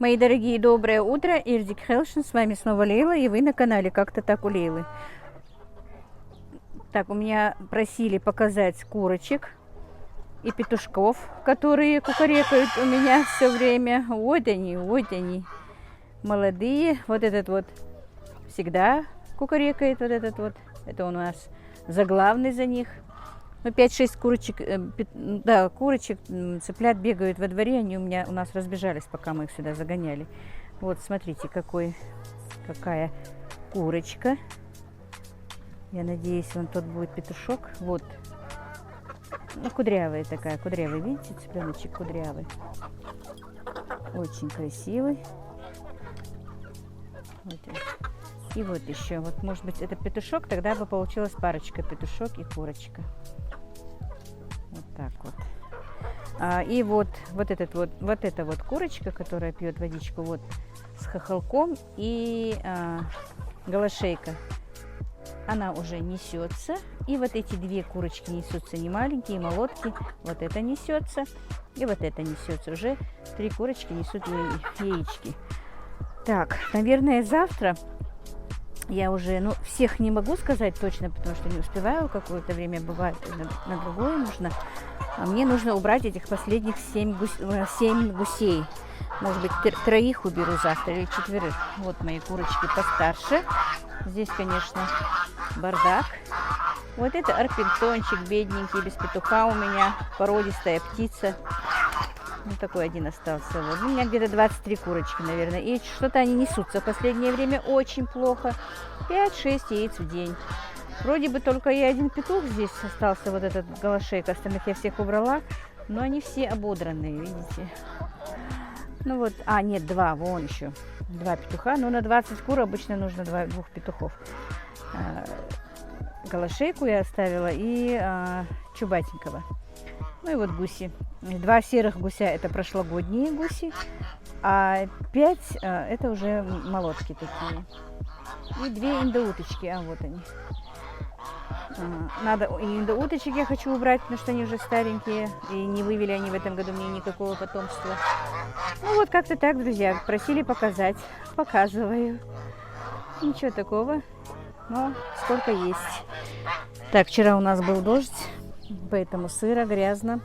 Мои дорогие, доброе утро, Ирдик Хелшин, с вами снова Лейла, и вы на канале «Как-то так у Лейлы». Так, у меня просили показать курочек и петушков, которые кукарекают у меня все время. Вот они, молодые. Вот этот вот всегда кукарекает, вот этот вот. Это у нас заглавный за них. Ну, 5-6 курочек, курочек, цыплят бегают во дворе, они у нас разбежались, пока мы их сюда загоняли. Вот, смотрите, какая курочка. Я надеюсь, вон тот будет петушок. Вот. Ну, кудрявая такая, кудрявый, видите, цыпленочек кудрявый. Очень красивый. Вот. И вот еще, вот, может быть, это петушок, тогда бы получилась парочка, петушок и курочка. Вот так вот. И вот эта вот курочка, которая пьет водичку, вот с хохолком и голошейка, она уже несется. И вот эти две курочки несутся, не маленькие, молодки. Вот это несется и вот это несется. Уже 3 курочки несут яички. Так, наверное, завтра я уже, всех не могу сказать точно, потому что не успеваю, какое-то время бывает, на другое нужно. А мне нужно убрать этих последних 7 гусей. Может быть, 3 уберу завтра или 4. Вот мои курочки постарше. Здесь, конечно, бардак. Вот это арпингтончик, бедненький, без петуха у меня, породистая птица. Вот такой один остался. Вот. У меня где-то 23 курочки, наверное. И что-то они несутся в последнее время очень плохо. 5-6 яиц в день. Вроде бы только и один петух здесь остался, вот этот голошейка. Остальных я всех убрала. Но они все ободранные, видите. Ну вот, нет, 2, вон еще. 2 петуха. Но на 20 кур обычно нужно 2 петухов. Голошейку я оставила и чубатенького. Ну и вот гуси. 2 серых гуся это прошлогодние гуси, а 5 это уже молодки такие. И 2 индоуточки, вот они. Надо и индоуточек я хочу убрать, потому что они уже старенькие, и не вывели они в этом году мне никакого потомства. Ну вот как-то так, друзья, просили показать, показываю. Ничего такого, но сколько есть. Так, вчера у нас был дождь, поэтому сыро, грязно.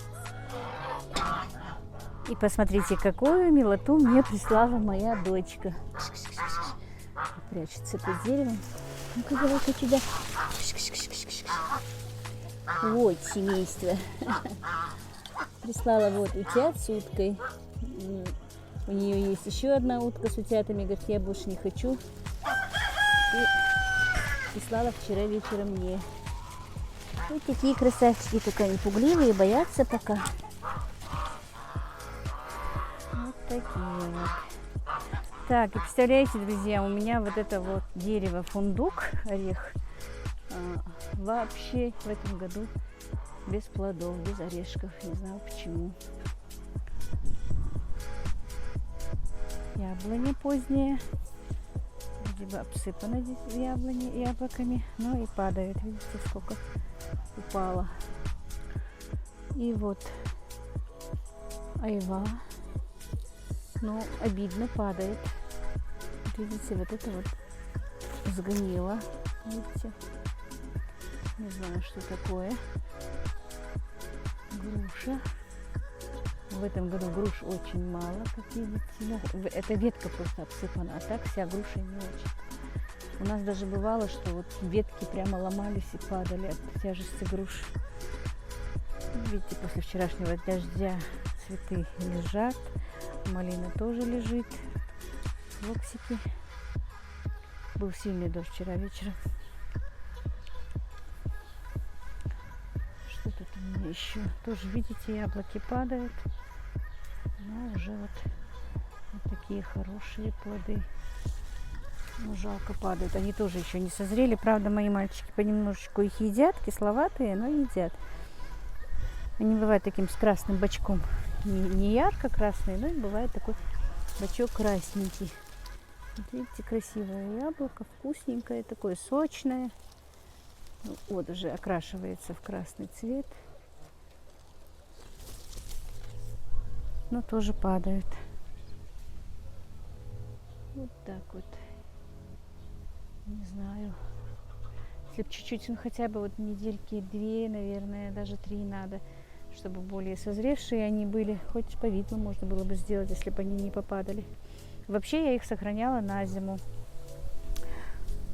И посмотрите, какую милоту мне прислала моя дочка. Прячется под деревом. Ну-ка, давай-ка тебя. Вот семейство. Прислала вот утят с уткой. У нее есть еще одна утка с утятами. Говорит, я больше не хочу. И прислала вчера вечером мне. Вот такие красавчики, только они пугливые, боятся пока. Вот такие вот. Так, и представляете, друзья, у меня вот это вот дерево фундук, орех, вообще в этом году без плодов, без орешков. Не знаю почему. Яблони поздние. Вроде бы обсыпаны яблоками, но и падает. Видите, сколько упало. И вот айва. Ну, обидно, падает. Видите, вот это вот сгнило. Видите? Не знаю, что такое. Груша. В этом году груш очень мало, как видите. Ну, эта ветка просто обсыпана, а так вся груша не очень. У нас даже бывало, что вот ветки прямо ломались и падали от тяжести груш. Видите, после вчерашнего дождя цветы лежат. Малина тоже лежит. Локсики. Был сильный дождь вчера вечером. Что тут у меня еще? Тоже, видите, яблоки падают. Но уже вот такие хорошие плоды. Ну, жалко падают. Они тоже еще не созрели. Правда, мои мальчики понемножечку их едят. Кисловатые, но едят. Они бывают таким с красным бочком. Не ярко красный, но и бывает такой бочок красненький. Вот видите, красивое яблоко, вкусненькое, такое сочное. Вот уже окрашивается в красный цвет. Но тоже падают. Вот так вот. Не знаю. Если бы чуть-чуть, ну хотя бы вот недельки 2, наверное, даже 3 надо, чтобы более созревшие они были. Хоть по виду можно было бы сделать, если бы они не попадали. Вообще я их сохраняла на зиму.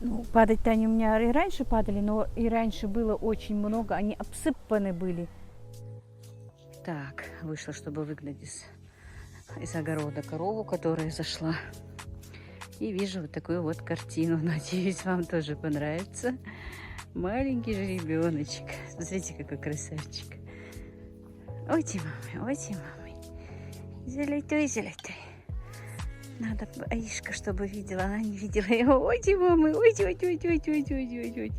Ну, падать-то они у меня и раньше падали, но и раньше было очень много. Они обсыпаны были. Так, вышла, чтобы выгнать из огорода корову, которая зашла. И вижу вот такую вот картину. Надеюсь, вам тоже понравится. Маленький же ребеночек. Смотрите, какой красавчик. Ой, мамы, ой, мамы. Золотой, золотой. Надо Аишка, чтобы видела. Она не видела его. Ой, мамы, ой, ой, ой, ой, ой, ой, ой.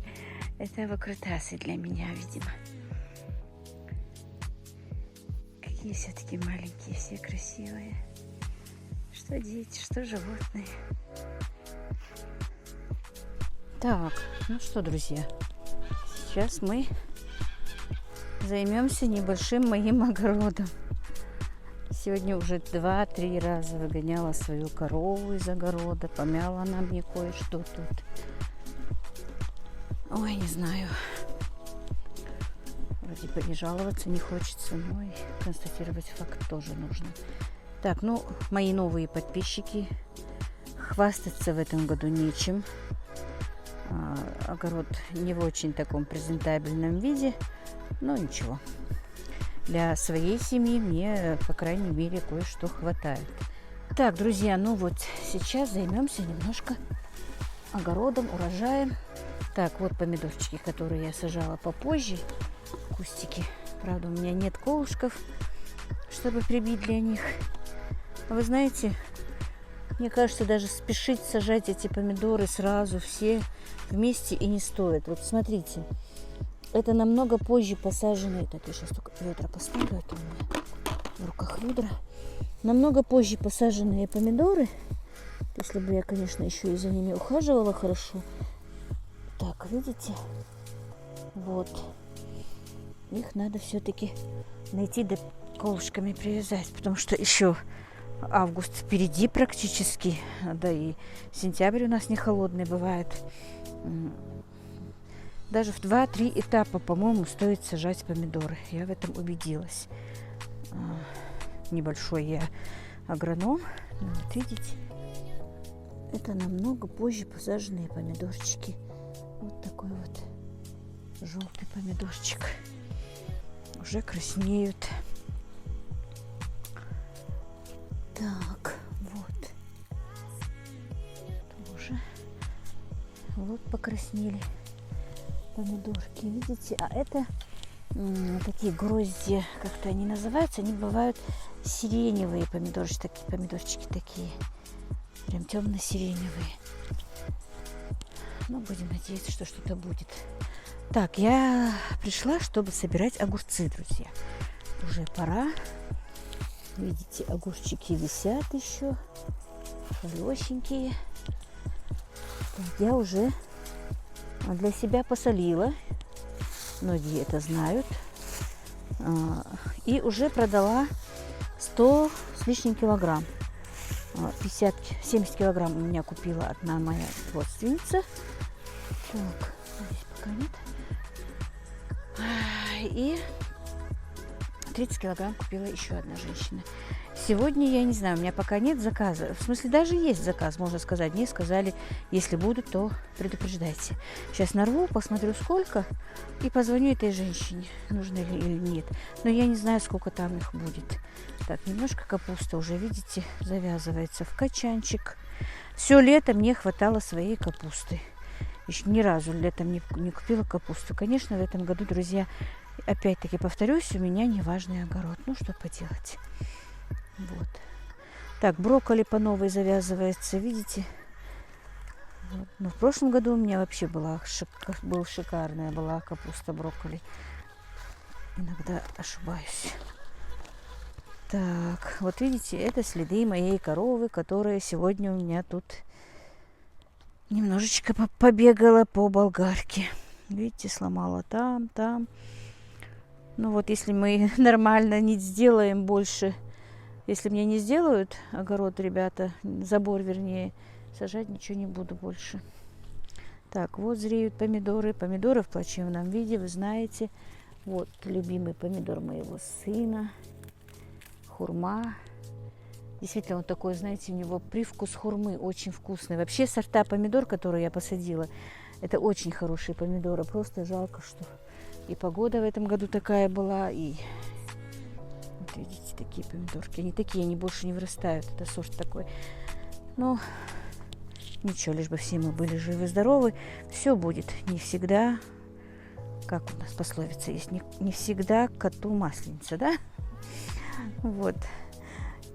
Это выкрутасы для меня, видимо. Какие все-таки маленькие, все красивые. Что дети, что животные. Так, ну что, друзья, сейчас мы займемся небольшим моим огородом. Сегодня уже 2-3 раза выгоняла свою корову из огорода. Помяла она мне кое-что тут. Ой, не знаю. Вроде бы и жаловаться не хочется, но и констатировать факт тоже нужно. Так, ну, мои новые подписчики. Хвастаться в этом году нечем. Огород не в очень таком презентабельном виде, но ничего. Для своей семьи мне, по крайней мере, кое-что хватает. Так, друзья, ну вот сейчас займемся немножко огородом, урожаем. Так, вот помидорчики, которые я сажала попозже. Кустики. Правда, у меня нет колышков, чтобы прибить для них. Вы знаете, мне кажется, даже спешить сажать эти помидоры сразу все вместе и не стоит. Вот смотрите, это намного позже посаженные. Так, я сейчас только ведра поставлю, это у меня в руках ведра. Намного позже посаженные помидоры. Если бы я, конечно, еще и за ними ухаживала хорошо. Так, видите? Вот. Их надо все-таки найти, да колышками привязать, потому что еще август впереди практически, да и сентябрь у нас не холодный бывает. Даже в 2-3 этапа, по-моему, стоит сажать помидоры. Я в этом убедилась. Небольшой я агроном. Вот видите, это намного позже посаженные помидорчики. Вот такой вот желтый помидорчик. Уже краснеют. Так, вот. Тоже. Вот покраснели помидорки, видите? А это такие грозди, как-то они называются. Они бывают сиреневые помидорчики такие. Прям темно-сиреневые. Ну, будем надеяться, что что-то будет. Так, я пришла, чтобы собирать огурцы, друзья. Уже пора. Видите, огурчики висят еще. Хорошенькие. Так, я уже для себя посолила. Многие это знают. И уже продала 100 с лишним килограмм. 70 килограмм у меня купила одна моя родственница. Так, здесь пока нет. И 30 килограмм купила еще одна женщина. Сегодня, я не знаю, у меня пока нет заказа. В смысле, даже есть заказ, можно сказать. Мне сказали, если будут, то предупреждайте. Сейчас нарву, посмотрю, сколько, и позвоню этой женщине, нужно ли или нет. Но я не знаю, сколько там их будет. Так, немножко капуста уже, видите, завязывается в качанчик. Все лето мне хватало своей капусты. Еще ни разу летом не купила капусту. Конечно, в этом году, друзья, опять-таки повторюсь, у меня неважный огород. Ну, что поделать. Вот. Так, брокколи по новой завязывается, видите? Вот. Но в прошлом году у меня вообще была шикарная была капуста брокколи. Иногда ошибаюсь. Так, вот видите, это следы моей коровы, которая сегодня у меня тут немножечко побегала по болгарке. Видите, сломала там. Ну вот, если мы нормально не сделаем больше Если мне не сделают огород, ребята, забор вернее, сажать ничего не буду больше. Так, вот зреют помидоры. Помидоры в плачевном виде, вы знаете. Вот любимый помидор моего сына. Хурма. Действительно, он такой, знаете, у него привкус хурмы очень вкусный. Вообще сорта помидор, которые я посадила, это очень хорошие помидоры. Просто жалко, что и погода в этом году такая была, и вот видите, такие помидорки. Они такие, они больше не вырастают. Это сорт такой. Но ничего, лишь бы все мы были живы-здоровы. Все будет. Не всегда, как у нас пословица есть, не всегда коту масленица, да? Вот.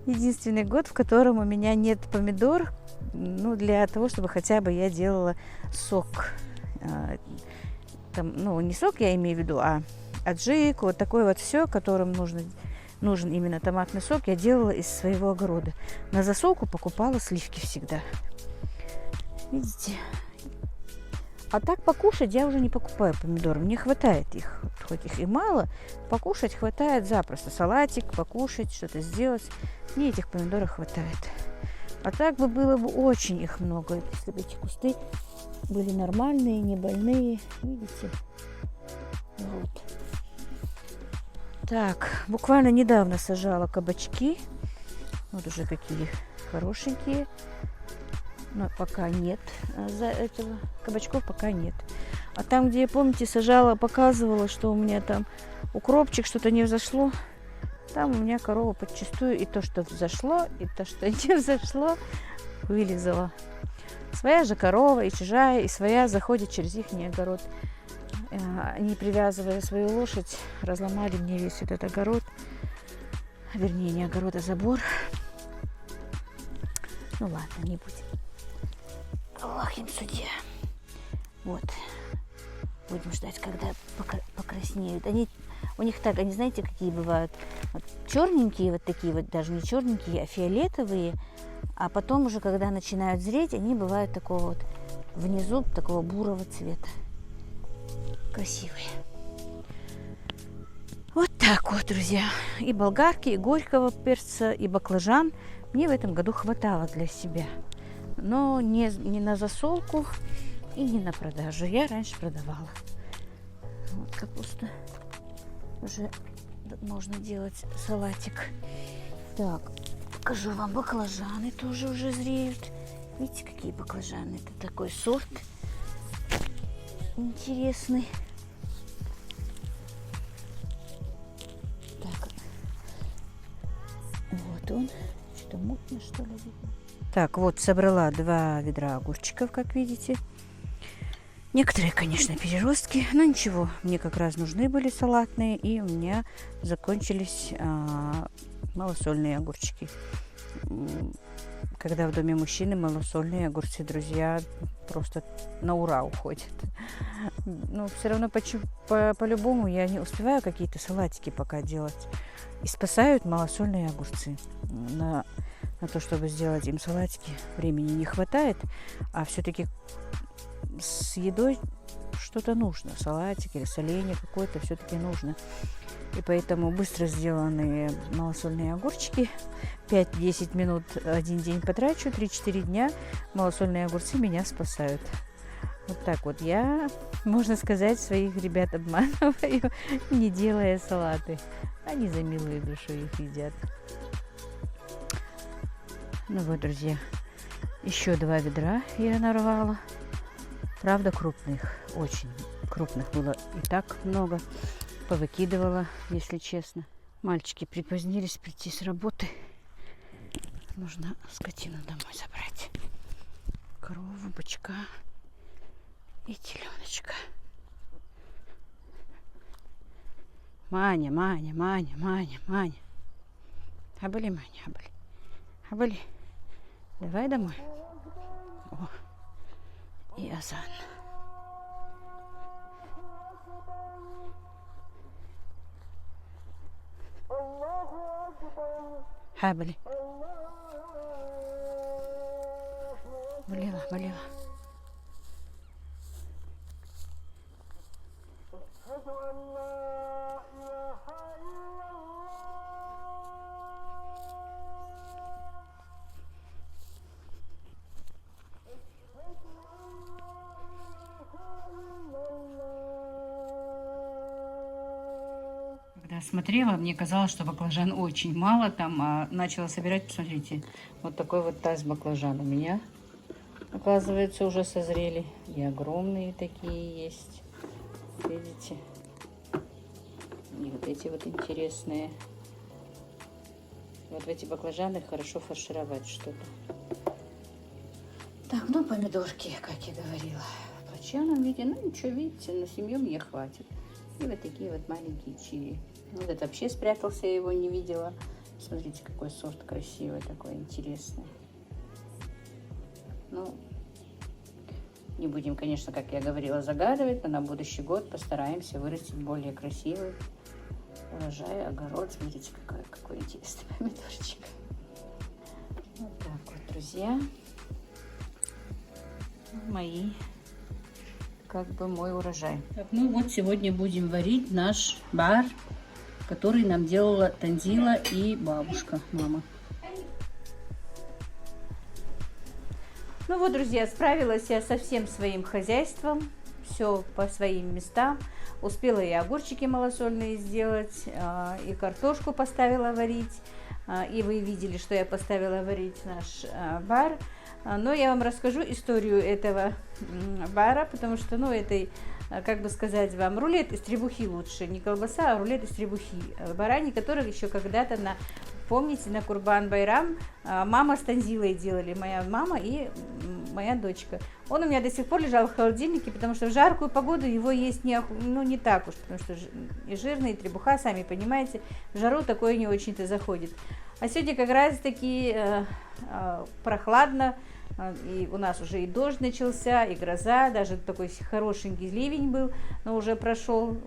Единственный год, в котором у меня нет помидор, ну, для того, чтобы хотя бы я делала сок. Там, ну, не сок я имею в виду, а аджику, вот такое вот все, которым нужен именно томатный сок, я делала из своего огорода. На засолку покупала сливки всегда. Видите? А так покушать я уже не покупаю помидоры. Мне хватает их. Хоть их и мало, покушать хватает запросто. Салатик, покушать, что-то сделать. Мне этих помидоров хватает. А так бы было бы очень их много, если бы эти кусты были нормальные, не больные. Видите? Вот. Так, буквально недавно сажала кабачки. Вот уже какие хорошенькие. Но пока нет за этого. Кабачков пока нет. А там, где я, помните, сажала, показывала, что у меня там укропчик, что-то не взошло. Там у меня корова подчистую и то, что взошло, и то, что не взошло, вылезала. Своя же корова и чужая, и своя заходит через их огород. Они, привязывая свою лошадь, разломали мне весь этот огород. Вернее, не огород, а забор. Ну ладно, не будем. Аллах им судья. Вот. Будем ждать, когда покраснеют. У них так, они знаете, какие бывают? Вот черненькие, вот такие вот, даже не черненькие, а фиолетовые. А потом уже, когда начинают зреть, они бывают такого вот внизу, такого бурого цвета. Красивые. Вот так вот, друзья. И болгарки, и горького перца, и баклажан мне в этом году хватало для себя. Но не на засолку и не на продажу. Я раньше продавала. Вот капуста. Уже можно делать салатик. Так, покажу вам баклажаны тоже уже зреют. Видите, какие баклажаны? Это такой сорт интересный. Так, вот он. Что-то мутно, что ли, видно? Так, вот собрала 2 ведра огурчиков, как видите. Некоторые, конечно, переростки, но ничего. Мне как раз нужны были салатные, и у меня закончились малосольные огурчики. Когда в доме мужчины малосольные огурцы, друзья, просто на ура уходят. Но все равно по-любому я не успеваю какие-то салатики пока делать. И спасают малосольные огурцы. На то, чтобы сделать им салатики, времени не хватает, а все-таки с едой что-то нужно. Салатик или соленье какое-то все-таки нужно. И поэтому быстро сделанные малосольные огурчики 5-10 минут один день потрачу, 3-4 дня малосольные огурцы меня спасают. Вот так вот я, можно сказать, своих ребят обманываю, не делая салаты. Они за милую душу их едят. Ну вот, друзья, еще 2 ведра я нарвала. Правда, крупных, очень крупных было и так много. Повыкидывала, если честно. Мальчики припозднились прийти с работы. Нужно скотину домой забрать. Корову, бычка и теленочка. Маня, Маня, Маня, Маня, Маня. Хабали, Маня, хабали. Хабали. Давай домой. О, и азан. Хабали. Болела, болела. смотрела, мне казалось, что баклажан очень мало там, а начала собирать, посмотрите, вот такой вот таз баклажан у меня, оказывается, уже созрели. И огромные такие есть, видите? И вот эти вот интересные. Вот в эти баклажаны хорошо фаршировать что-то. Так, ну помидорки, как я говорила, в плачевном виде. Ну ничего, видите, на семью мне хватит. И вот такие вот маленькие чили. Вот это вообще спрятался, я его не видела. Смотрите, какой сорт красивый, такой интересный. Ну, не будем, конечно, как я говорила, загадывать, но на будущий год постараемся вырастить более красивый урожай, огород. Смотрите, какой интересный помидорчик. Вот так вот, друзья. Мои, как бы мой урожай. Так, ну вот сегодня будем варить наш бар, который нам делала Танзила и бабушка, мама. Ну вот, друзья, справилась я со всем своим хозяйством, все по своим местам. Успела и огурчики малосольные сделать, и картошку поставила варить. И вы видели, что я поставила варить наш бар. Но я вам расскажу историю этого бара, потому что, ну, это, как бы сказать вам, рулет из требухи лучше. Не колбаса, а рулет из требухи. Барани, которые еще когда-то, помните, на Курбан-Байрам мама с Танзилой делали, моя мама и моя дочка. Он у меня до сих пор лежал в холодильнике, потому что в жаркую погоду его есть не так уж, потому что и жирный, и требуха, сами понимаете, в жару такое не очень-то заходит. А сегодня как раз таки прохладно, и у нас уже и дождь начался, и гроза, даже такой хорошенький ливень был, но уже прошел.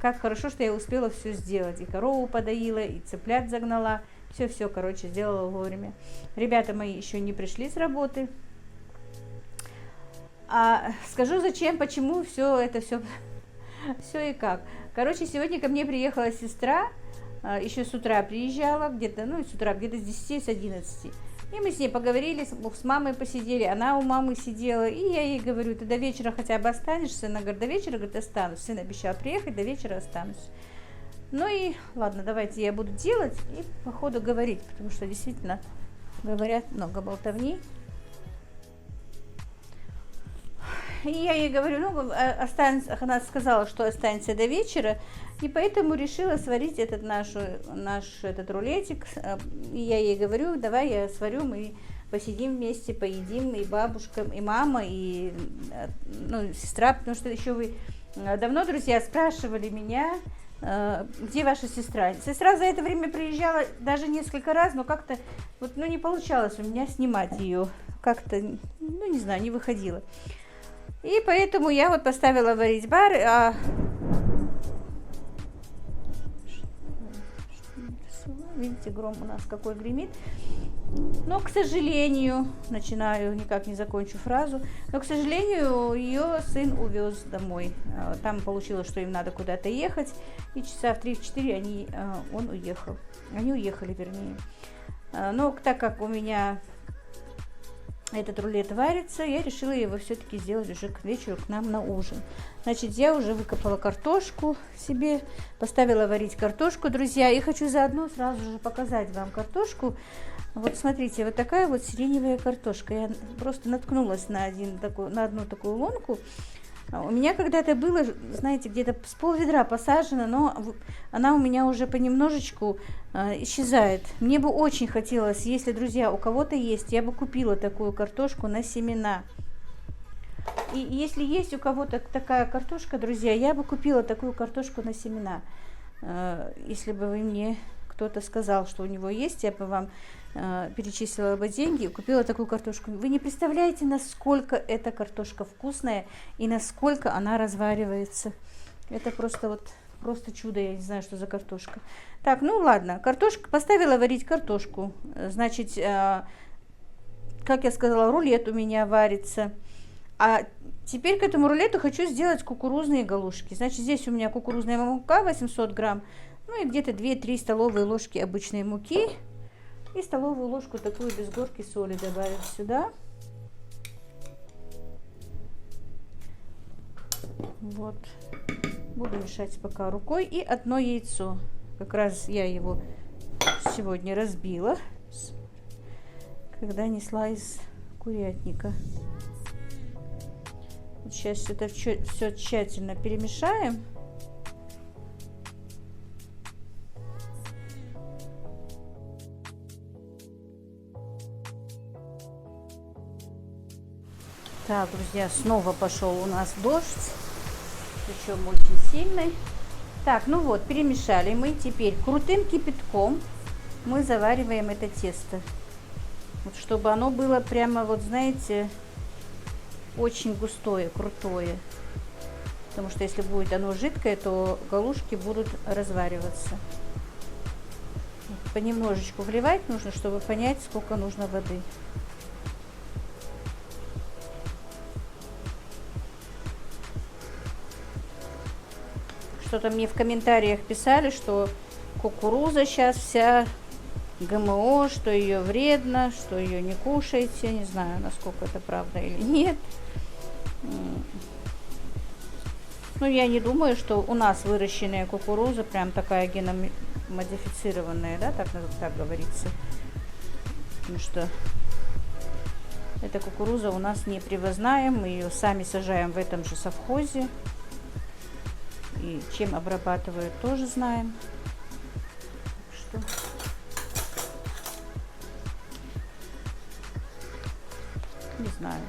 Как хорошо, что я успела все сделать. И корову подоила, и цыплят загнала. Все, короче, сделала вовремя. Ребята мои еще не пришли с работы. Скажу зачем, почему все и как. Короче, сегодня ко мне приехала сестра, еще с утра приезжала, где-то, с утра, где-то с 10, с 11. И мы с ней поговорили, с мамой посидели, она у мамы сидела, и я ей говорю, ты до вечера хотя бы останешься? Она говорит, до вечера, говорит, останусь. Сын обещал приехать, до вечера останусь. Ну и ладно, давайте я буду делать и по ходу говорить, потому что действительно говорят много болтовни. И я ей говорю, она сказала, что останется до вечера, и поэтому решила сварить этот наш рулетик. И я ей говорю, давай я сварю, мы посидим вместе, поедим, и бабушка, и мама, и сестра, потому что еще вы давно, друзья, спрашивали меня, где ваша сестра. Сестра за это время приезжала даже несколько раз, но как-то не получалось у меня снимать ее, как-то, не знаю, не выходило. И поэтому я поставила варить бар. Видите, гром у нас какой гремит. Но, к сожалению, никак не закончу фразу, но, к сожалению, ее сын увез домой. Там получилось, что им надо куда-то ехать, и часа в 3-4 он уехал. Они уехали, вернее. Но так как у меня этот рулет варится, я решила его все-таки сделать уже к вечеру к нам на ужин. Значит, я уже выкопала картошку себе, поставила варить картошку, друзья, и хочу заодно сразу же показать вам картошку. Вот смотрите, вот такая вот сиреневая картошка. Я просто наткнулась на одну такую лунку. У меня когда-то было, знаете, где-то с пол-ведра посажено, но она у меня уже понемножечку исчезает. Мне бы очень хотелось, если, друзья, у кого-то есть, я бы купила такую картошку на семена. И если есть у кого-то такая картошка, друзья, я бы купила такую картошку на семена. Если бы мне кто-то сказал, что у него есть, я бы вам перечислила бы деньги и купила такую картошку. Вы не представляете, насколько эта картошка вкусная и насколько она разваривается. Это просто чудо, я не знаю, что за картошка. Так, ладно, поставила варить картошку. Значит, как я сказала, рулет у меня варится. А теперь к этому рулету хочу сделать кукурузные галушки. Значит, здесь у меня кукурузная мука 800 грамм, и где-то 2-3 столовые ложки обычной муки. И столовую ложку такую без горки соли добавим сюда. Вот. Буду мешать пока рукой. И одно яйцо. Как раз я его сегодня разбила, когда несла из курятника. Вот сейчас это все тщательно перемешаем. Так, друзья, снова пошел у нас дождь, причем очень сильный. Так, ну вот, перемешали мы. Теперь крутым кипятком мы завариваем это тесто. Вот, чтобы оно было прямо, вот знаете, очень густое, крутое. Потому что если будет оно жидкое, то галушки будут развариваться. Вот, понемножечку вливать нужно, чтобы понять, сколько нужно воды. Что-то мне в комментариях писали, что кукуруза сейчас вся ГМО, что ее вредно, что ее не кушайте. Не знаю, насколько это правда или нет. Ну, я не думаю, что у нас выращенная кукуруза прям такая геномодифицированная, да, так говорится. Потому что эта кукуруза у нас не привозная, мы ее сами сажаем в этом же совхозе. И чем обрабатывают, тоже знаем. Так что не знаю.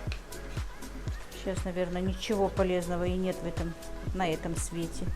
Сейчас, наверное, ничего полезного и нет на этом свете.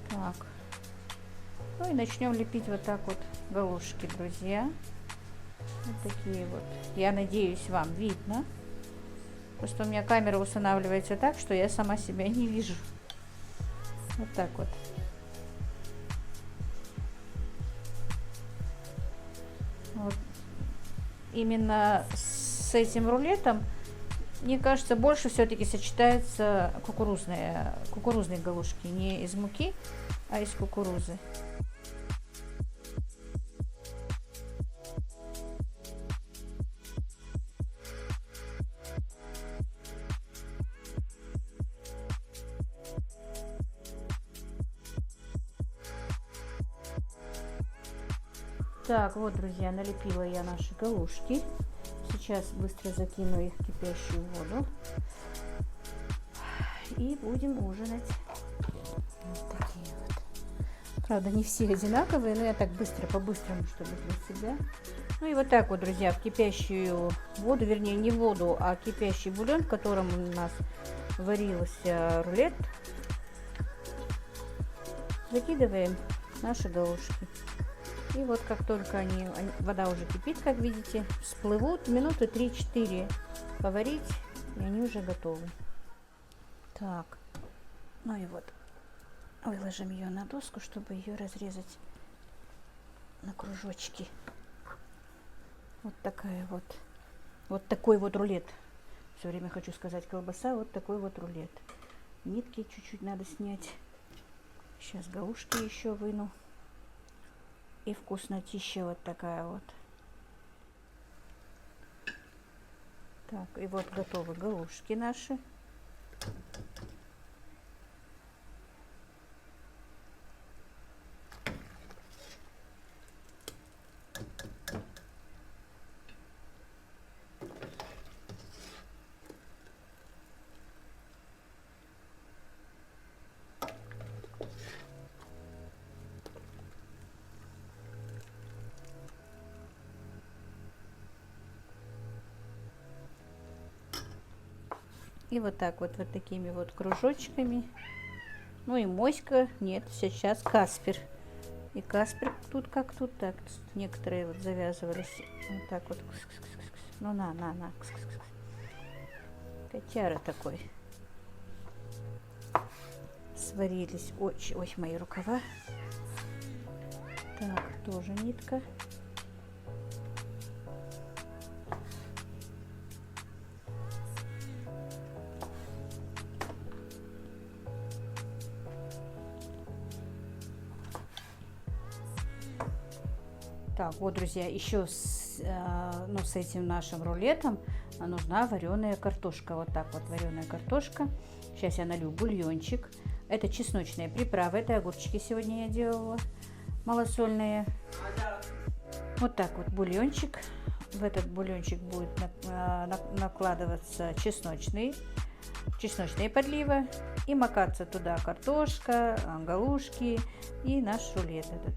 Так. Ну и начнем лепить вот так вот галушки, друзья. Вот такие вот. Я надеюсь, вам видно. Просто у меня камера устанавливается так, что я сама себя не вижу. Вот так вот. Вот. Именно с этим рулетом, мне кажется, больше все-таки сочетаются кукурузные галушки. Не из муки, а из кукурузы. Так, вот, друзья, налепила я наши галушки. Сейчас быстро закину их в кипящую воду. И будем ужинать. Вот такие вот. Правда, не все одинаковые, но я так быстро, по-быстрому, чтобы для себя. Ну и вот так вот, друзья, в кипящую воду, вернее, не воду, а кипящий бульон, в котором у нас варился рулет, закидываем наши галушки. И вот как только вода уже кипит, как видите, всплывут, минуты 3-4 поварить, и они уже готовы. Так, ну и вот, выложим ее на доску, чтобы ее разрезать на кружочки. Вот такая вот, вот такой вот рулет. Все время хочу сказать колбаса, вот такой вот рулет. Нитки чуть-чуть надо снять. Сейчас галушки еще выну. И вкуснотища вот такая вот. Так, и вот готовы галушки наши. И вот так вот, вот такими вот кружочками. Ну и моська, нет, сейчас Каспер. И Каспер тут как тут так. Некоторые вот завязывались вот так вот. Ну на. Котяра такой. Сварились. Ой, ой, мои рукава. Так, тоже нитка. Так, вот, друзья, еще с этим нашим рулетом нужна вареная картошка. Вот так вот вареная картошка. Сейчас я налью бульончик. Это чесночные приправы, это огурчики сегодня я делала, малосольные. Вот так вот бульончик. В этот бульончик будет накладываться чесночные подливы. И макаться туда картошка, галушки и наш рулет этот.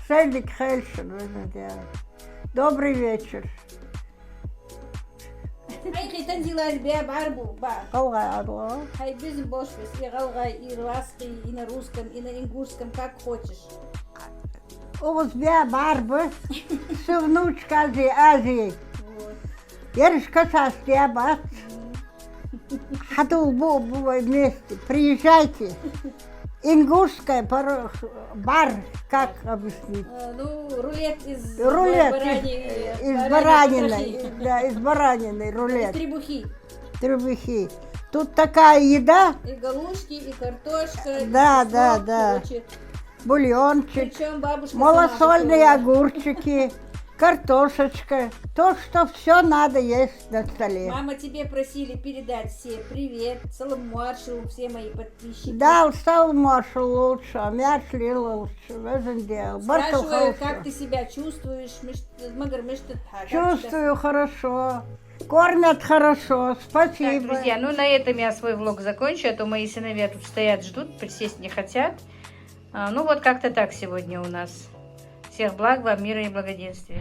Садик Хельшин, добрый вечер. Ay tanzilal be barbu ba. Алло. Хай без бошвес, и галгай, и русский, и на русском, и на ингушском, как хочешь. У вас бе барбы, все внучка Азии. Вот. Ярышка состяба. Хатул вместе, приезжайте. Ингушская бар, как объяснить? Рулет из баранины. Да, из баранины рулет. Требухи. Требухи. Тут такая еда. И галушки, и картошка. Да. Бульончик. Причем бабушка Малосольные сама огурчики. Картошечка. То, что все надо есть на столе. Мама, тебе просили передать все привет, салам маршалу, все мои подписчики. Да, стал маршал лучше, а мяшли лучше. В этом дело. Спрашиваю, как ты себя чувствуешь? Чувствую хорошо. Кормят хорошо. Спасибо. Так, друзья, ну на этом я свой влог закончу, а то мои сыновья тут стоят, ждут, присесть не хотят. Ну вот как-то так сегодня у нас. Всех благ вам, мира и благоденствия.